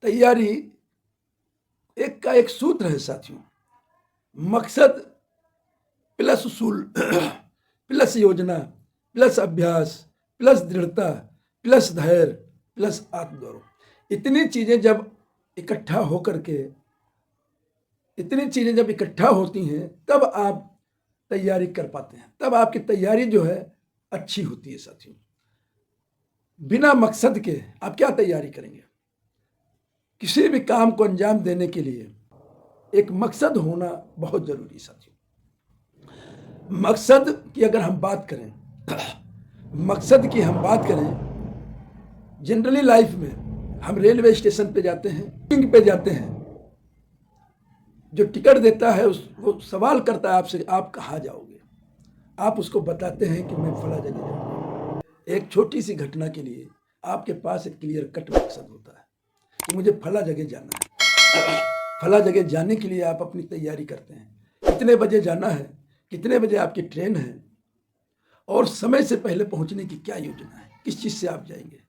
तैयारी एक का एक सूत्र है साथियों। मकसद प्लस उसूल प्लस योजना प्लस अभ्यास प्लस दृढ़ता प्लस धैर्य प्लस आत्मगौरव, इतनी चीजें जब इकट्ठा होकर के इतनी चीजें जब इकट्ठा होती हैं तब आप तैयारी कर पाते हैं, तब आपकी तैयारी जो है अच्छी होती है साथियों। बिना मकसद के आप क्या तैयारी करेंगे? किसी भी काम को अंजाम देने के लिए एक मकसद होना बहुत जरूरी है साथियों। मकसद की अगर हम बात करें मकसद की हम बात करें जनरली लाइफ में हम रेलवे स्टेशन पे जाते हैं, बुकिंग पे जाते हैं, जो टिकट देता है वो सवाल करता है आपसे, आप कहाँ जाओगे? आप उसको बताते हैं कि मैं फला जगह जाऊँगा। एक छोटी सी घटना के लिए आपके पास एक क्लियर कट मकसद होता है कि मुझे फला जगह जाना है। फला जगह जाने के लिए आप अपनी तैयारी करते हैं, कितने बजे जाना है, कितने बजे आपकी ट्रेन है, और समय से पहले पहुंचने की क्या योजना है, किस चीज़ से आप जाएंगे,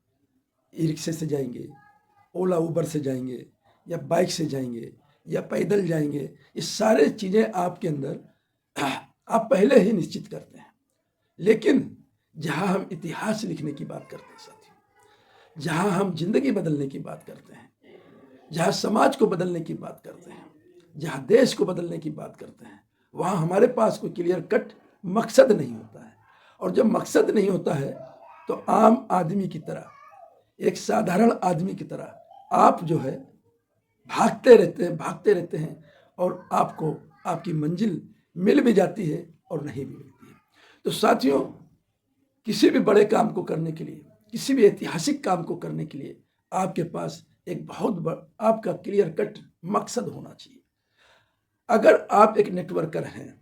ई रिक्शे से जाएंगे, ओला उबर से जाएंगे, या बाइक से जाएंगे, या पैदल जाएंगे। ये सारे चीज़ें आपके अंदर आप पहले ही निश्चित करते हैं। लेकिन जहाँ हम इतिहास लिखने की बात करते हैं साथियों, जहाँ हम जिंदगी बदलने की बात करते हैं, जहाँ समाज को बदलने की बात करते हैं, जहाँ देश को बदलने की बात करते हैं, वहाँ हमारे पास कोई क्लियर कट मकसद नहीं होता है। और जब मकसद नहीं होता है तो आम आदमी की तरह, एक साधारण आदमी की तरह आप जो है भागते रहते हैं और आपको आपकी मंजिल मिल भी जाती है और नहीं भी मिलती है। तो साथियों, किसी भी बड़े काम को करने के लिए, किसी भी ऐतिहासिक काम को करने के लिए आपके पास एक बहुत बड़ा आपका क्लियर कट मकसद होना चाहिए। अगर आप एक नेटवर्कर हैं,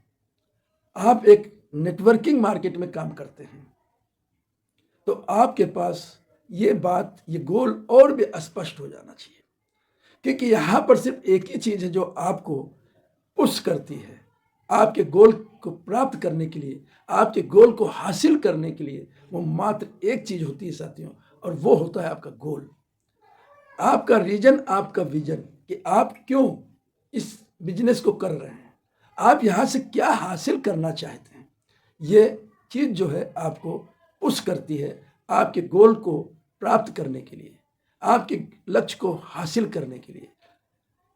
आप एक नेटवर्किंग मार्केट में काम करते हैं, तो आपके पास ये बात, ये गोल और भी स्पष्ट हो जाना चाहिए, क्योंकि यहाँ पर सिर्फ एक ही चीज़ है जो आपको पुश करती है आपके गोल को प्राप्त करने के लिए, आपके गोल को हासिल करने के लिए। वो मात्र एक चीज़ होती है साथियों, और वो होता है आपका गोल, आपका रीजन, आपका विजन, कि आप क्यों इस बिजनेस को कर रहे हैं, आप यहाँ से क्या हासिल करना चाहते हैं। ये चीज़ जो है आपको पुश करती है आपके गोल को प्राप्त करने के लिए, आपके लक्ष्य को हासिल करने के लिए।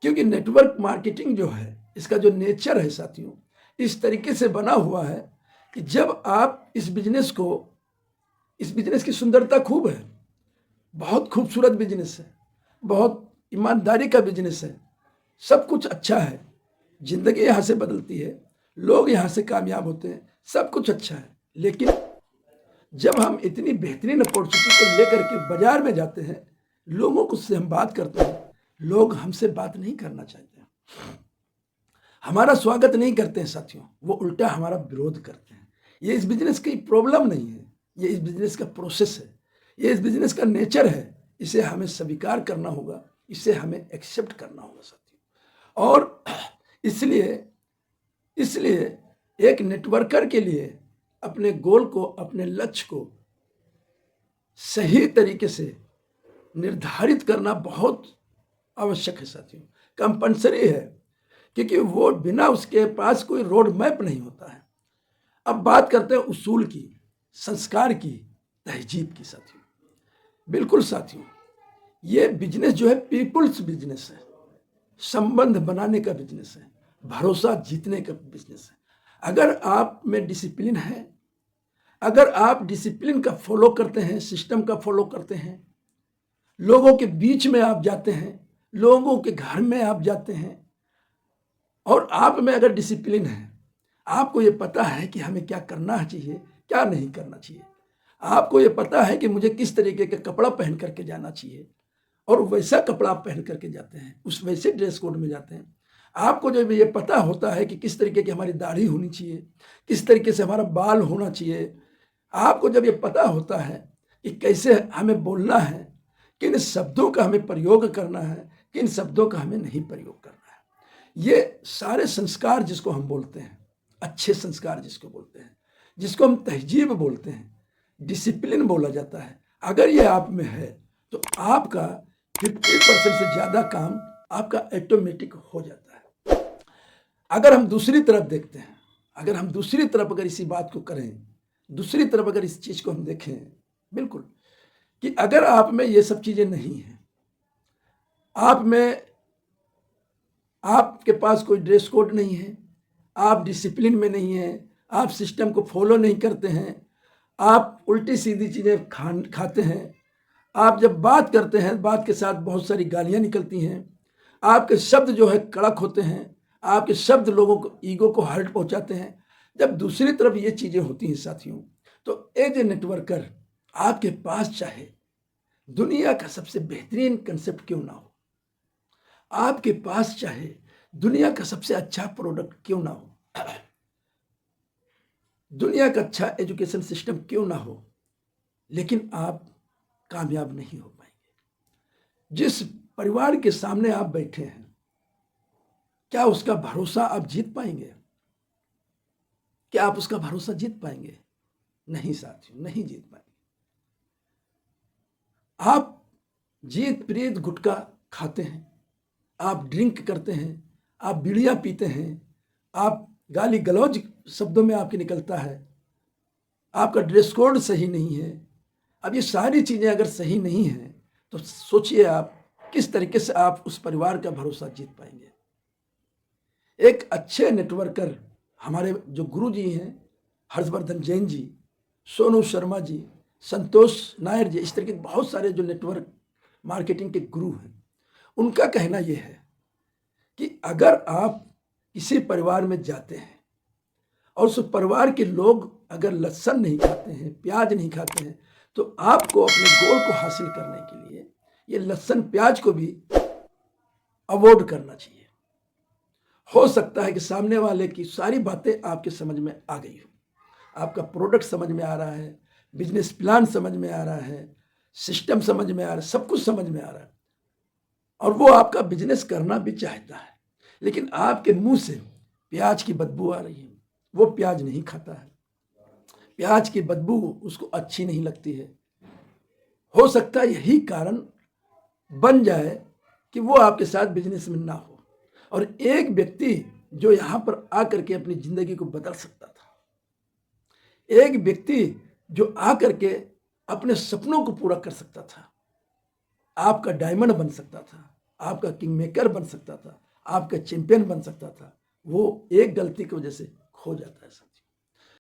क्योंकि नेटवर्क मार्केटिंग जो है, इसका जो नेचर है साथियों, इस तरीके से बना हुआ है कि जब आप इस बिजनेस की सुंदरता खूब है, बहुत खूबसूरत बिजनेस है, बहुत ईमानदारी का बिजनेस है, सब कुछ अच्छा है, जिंदगी यहाँ से बदलती है, लोग यहाँ से कामयाब होते हैं, सब कुछ अच्छा है। लेकिन जब हम इतनी बेहतरीन अपॉर्चुनिटी को लेकर के बाजार में जाते हैं, लोगों को से हम बात करते हैं, लोग हमसे बात नहीं करना चाहते हैं, हमारा स्वागत नहीं करते हैं साथियों, वो उल्टा हमारा विरोध करते हैं। ये इस बिजनेस की प्रॉब्लम नहीं है, ये इस बिजनेस का प्रोसेस है, ये इस बिजनेस का नेचर है, इसे हमें स्वीकार करना होगा, इसे हमें एक्सेप्ट करना होगा साथियों। और इसलिए एक नेटवर्कर के लिए अपने गोल को, अपने लक्ष्य को सही तरीके से निर्धारित करना बहुत आवश्यक है साथियों, कंपल्सरी है, क्योंकि वो बिना उसके पास कोई रोड मैप नहीं होता है। अब बात करते हैं उसूल की, संस्कार की, तहजीब की साथियों। बिल्कुल साथियों, ये बिजनेस जो है पीपुल्स बिजनेस है, संबंध बनाने का बिजनेस है, भरोसा जीतने का बिजनेस है। अगर आप में डिसिप्लिन है, अगर आप डिसिप्लिन का फॉलो करते हैं, सिस्टम का फॉलो करते हैं, लोगों के बीच में आप जाते हैं, लोगों के घर में आप जाते हैं, और आप में अगर डिसिप्लिन है, आपको ये पता है कि हमें क्या करना चाहिए, क्या नहीं करना चाहिए, आपको ये पता है कि मुझे किस तरीके का कपड़ा पहन करके जाना चाहिए, और वैसा कपड़ा आप पहन करके जाते हैं, उस वैसे ड्रेस कोड में जाते हैं। आपको जब ये पता होता है कि किस तरीके की हमारी दाढ़ी होनी चाहिए, किस तरीके से हमारा बाल होना चाहिए, आपको जब ये पता होता है कि कैसे हमें बोलना है, किन शब्दों का हमें प्रयोग करना है, किन शब्दों का हमें नहीं प्रयोग करना है, ये सारे संस्कार जिसको हम बोलते हैं, अच्छे संस्कार जिसको बोलते हैं, जिसको हम तहजीब बोलते हैं, डिसिप्लिन बोला जाता है, अगर ये आप में है तो आपका 50% से ज़्यादा काम आपका ऑटोमेटिक हो जाता है। अगर हम दूसरी तरफ देखते हैं, अगर हम दूसरी तरफ अगर इसी बात को करें, दूसरी तरफ अगर इस चीज़ को हम देखें, बिल्कुल, कि अगर आप में ये सब चीज़ें नहीं हैं, आपके पास कोई ड्रेस कोड नहीं है, आप डिसिप्लिन में नहीं हैं, आप सिस्टम को फॉलो नहीं करते हैं, आप उल्टी सीधी चीज़ें खाते हैं, आप जब बात करते हैं बात के साथ बहुत सारी गालियां निकलती हैं, आपके शब्द जो है कड़क होते हैं, आपके शब्द लोगों को ईगो को हर्ट पहुंचाते हैं। जब दूसरी तरफ ये चीज़ें होती हैं साथियों, तो एज ए नेटवर्कर आपके पास चाहे दुनिया का सबसे बेहतरीन कंसेप्ट क्यों ना हो, आपके पास चाहे दुनिया का सबसे अच्छा प्रोडक्ट क्यों ना हो, दुनिया का अच्छा एजुकेशन सिस्टम क्यों ना हो, लेकिन आप कामयाब नहीं हो पाएंगे। जिस परिवार के सामने आप बैठे हैं, क्या उसका भरोसा आप जीत पाएंगे? क्या आप उसका भरोसा जीत पाएंगे? नहीं साथियों, नहीं जीत पाएंगे। आप जीत प्रीत गुटखा खाते हैं, आप ड्रिंक करते हैं, आप बीड़ियाँ पीते हैं, आप गाली गलौज शब्दों में आपके निकलता है, आपका ड्रेस कोड सही नहीं है। अब ये सारी चीज़ें अगर सही नहीं हैं तो सोचिए आप किस तरीके से आप उस परिवार का भरोसा जीत पाएंगे। एक अच्छे नेटवर्कर हमारे जो गुरु जी हैं, हर्षवर्धन जैन जी, सोनू शर्मा जी, संतोष नायर जी, इस तरह के बहुत सारे जो नेटवर्क मार्केटिंग के गुरु हैं, उनका कहना यह है कि अगर आप किसी परिवार में जाते हैं और उस परिवार के लोग अगर लहसुन नहीं खाते हैं, प्याज नहीं खाते हैं, तो आपको अपने गोल को हासिल करने के लिए ये लहसुन प्याज को भी अवॉइड करना चाहिए। हो सकता है कि सामने वाले की सारी बातें आपके समझ में आ गई हो, आपका प्रोडक्ट समझ में आ रहा है, बिजनेस प्लान समझ में आ रहा है, सिस्टम समझ में आ रहा है, सब कुछ समझ में आ रहा है, और वो आपका बिजनेस करना भी चाहता है, लेकिन आपके मुंह से प्याज की बदबू आ रही है, वो प्याज नहीं खाता है, प्याज की बदबू उसको अच्छी नहीं लगती है। हो सकता है यही कारण बन जाए कि वो आपके साथ बिजनेस में ना हो। और एक व्यक्ति जो यहां पर आकर के अपनी जिंदगी को बदल सकता था, एक व्यक्ति जो आकर के अपने सपनों को पूरा कर सकता था, आपका डायमंड बन सकता था, आपका किंग मेकर बन सकता था, आपका चैंपियन बन सकता था, वो एक गलती की वजह से खो जाता है।